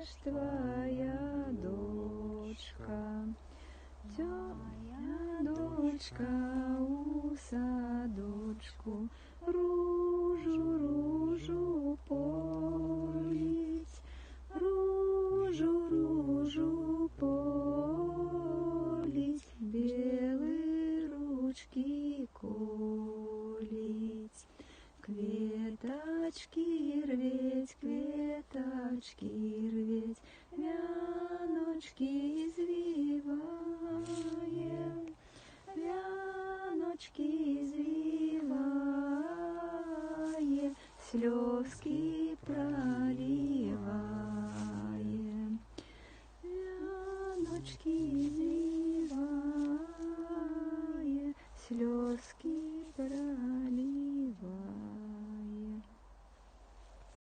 ж твоя дочка, моя дочка у садочку ружу, ружу полить, ружу, ружу полить, белые ручки колить. Кветочки рветь, кветочки рветь, вяночки извиваем, вяночки извиваем, слезки проливаем, вяночки извиваем.